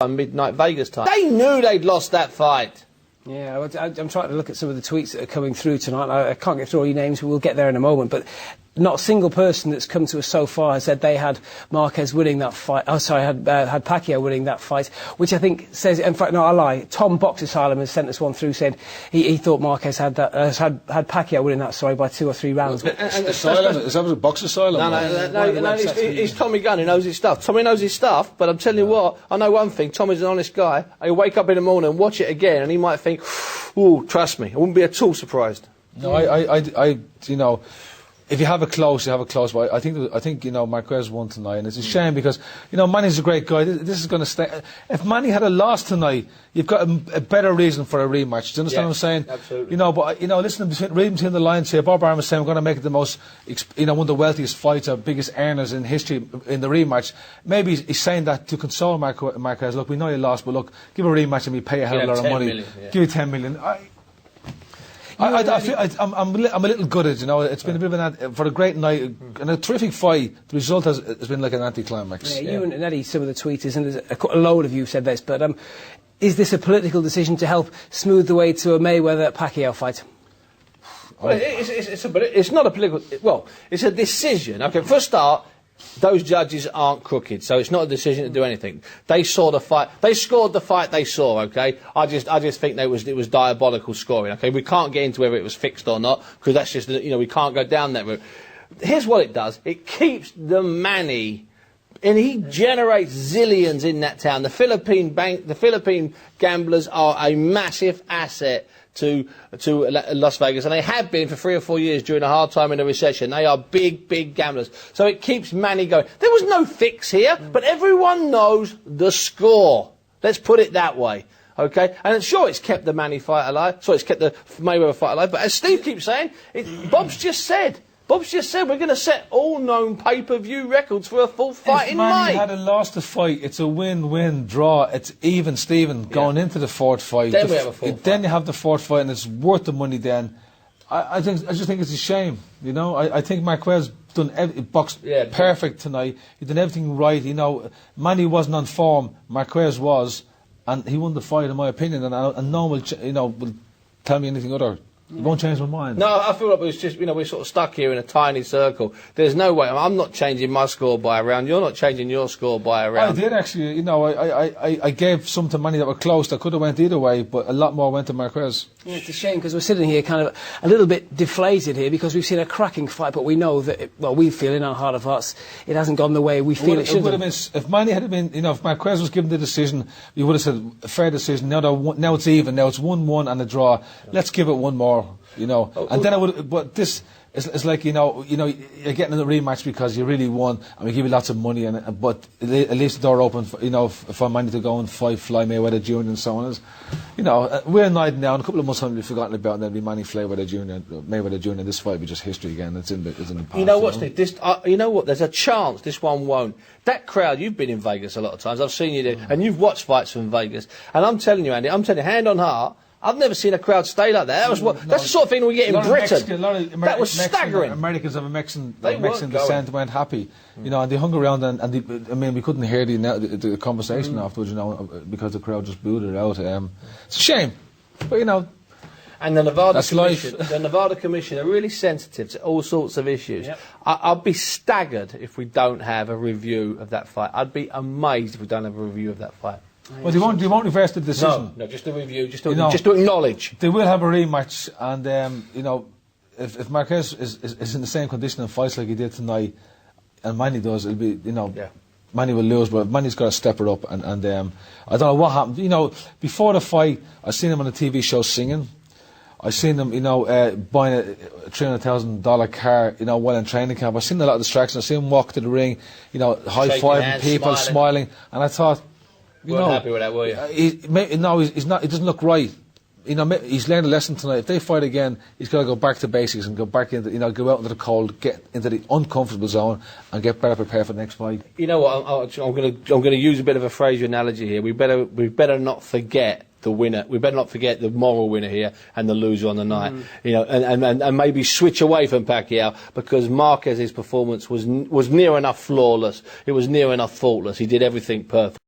midnight Vegas time. They knew they'd lost that fight. Yeah, I'm trying to look at some of the tweets that are coming through tonight. I can't get through all your names, we'll get there in a moment, but not a single person that's come to us so far has said they had Marquez winning that fight. Oh, sorry, had Pacquiao winning that fight, which I think says, in fact, no, I lie. Tom Box Asylum has sent us one through saying he thought Marquez had Pacquiao winning that, sorry, by 2 or 3 rounds. Is that a Box Asylum? No, he's Tommy Gunn, he knows his stuff. Tommy knows his stuff, but I'm telling you what, I know one thing, Tommy's an honest guy. He'll wake up in the morning and watch it again, and he might think, ooh, trust me, I wouldn't be at all surprised. No, I you know, if you have a close, you have a close. But I think you know, Marquez won tonight, and it's a shame because you know Manny's a great guy. This is going to stay. If Manny had a loss tonight, you've got a better reason for a rematch. Do you understand what I'm saying? Absolutely. You know, but you know, reading between the lines here, Bob Arm is saying we're going to make it the most, you know, one of the wealthiest fights or biggest earners in history in the rematch. Maybe he's saying that to console Marquez. Look, we know you lost, but look, give a rematch and we pay a hell of a lot of money. Million, Give you 10 million. I'm a little gutted, you know. It's been a bit of for a great night and a terrific fight. The result has been like an anticlimax. Yeah, you and Eddie, some of the tweeters, and there's a load of you said this, but is this a political decision to help smooth the way to a Mayweather-Pacquiao fight? Well, it's not a political. Well, it's a decision. Okay, for a start, those judges aren't crooked, so it's not a decision to do anything. They saw the fight. They scored the fight they saw. Okay, I just think it was diabolical scoring. Okay, we can't get into whether it was fixed or not because that's just, you know, we can't go down that route. Here's what it does: it keeps the Manny, and he generates zillions in that town. The Philippine gamblers are a massive asset to Las Vegas, and they have been for 3 or 4 years during a hard time in a recession. They are big gamblers. So it keeps Manny going. There was no fix here, but everyone knows the score. Let's put it that way. Okay? And sure, it's kept the Manny fight alive. Sorry, it's kept the Mayweather fight alive. But as Steve keeps saying, Bob's just said we're going to set all known pay-per-view records for a full fight in May. If Manny had lost the fight, it's a win-win draw. It's even, Stephen, going into the 4th fight. Then we have a 4th fight. Then you have the 4th fight, and it's worth the money then. I just think it's a shame, you know. I think Marquez done boxed perfect tonight. He did everything right, you know. Manny wasn't on form, Marquez was, and he won the fight, in my opinion, and no one will tell me anything other. It won't change my mind. No, I feel like it was just, you know, we're sort of stuck here in a tiny circle. There's no way. I'm not changing my score by a round. You're not changing your score by a round. I did actually. You know, I gave some to Manny that were close. That could have went either way, but a lot more went to Marquez. Yeah, it's a shame because we're sitting here kind of a little bit deflated here because we've seen a cracking fight, but we know that, we feel in our heart of hearts it hasn't gone the way we feel it should have. If Manny had been, you know, if Marquez was given the decision, you would have said a fair decision. Now it's even. Now it's 1-1 and a draw. Yeah. Let's give it one more. You know, and then I would. But this is like, you know, you're getting a rematch because you really won, and we give you lots of money, but at least the door open, for Manny to go and fight Fly Mayweather Jr. and so on. You know, we're annoyed now. In a couple of months, we'll be forgotten about, and there'll be Manny Mayweather Jr. This fight will be just history again. It's in the past. You know what, Steve? You know what? There's a chance this one won't. That crowd, you've been in Vegas a lot of times. I've seen you there, and you've watched fights from Vegas. And I'm telling you, Andy, hand on heart. I've never seen a crowd stay like that. That's the sort of thing we get in Britain. That was staggering. Americans of Mexican descent weren't happy, you know, and they hung around and we couldn't hear the conversation afterwards, you know, because the crowd just booed it out. It's a shame, but you know. And the Nevada Commission are really sensitive to all sorts of issues. Yep. I'd be staggered if we don't have a review of that fight. I'd be amazed if we don't have a review of that fight. Well, they won't reverse the decision. No, just a review, just to acknowledge. They will have a rematch, and you know, if Marquez is in the same condition and fights like he did tonight, and Manny does, it'll be, you know, Manny will lose, but Manny's got to step it up, and I don't know what happened. You know, before the fight, I seen him on a TV show singing. I seen him, you know, buying a $300,000 car, you know, while in training camp. I seen a lot of distractions. I seen him walk to the ring, you know, high-fiving people, smiling, and I thought, you know, happy with that, were you? He's not. It doesn't look right. You know, he's learned a lesson tonight. If they fight again, he's got to go back to basics and go back into, you know, go out into the cold, get into the uncomfortable zone, and get better prepared for the next fight. You know what? I'm going to use a bit of a Fraser analogy here. We better not forget the winner. We better not forget the moral winner here and the loser on the night. You know, and maybe switch away from Pacquiao because Marquez's performance was near enough flawless. It was near enough faultless. He did everything perfect.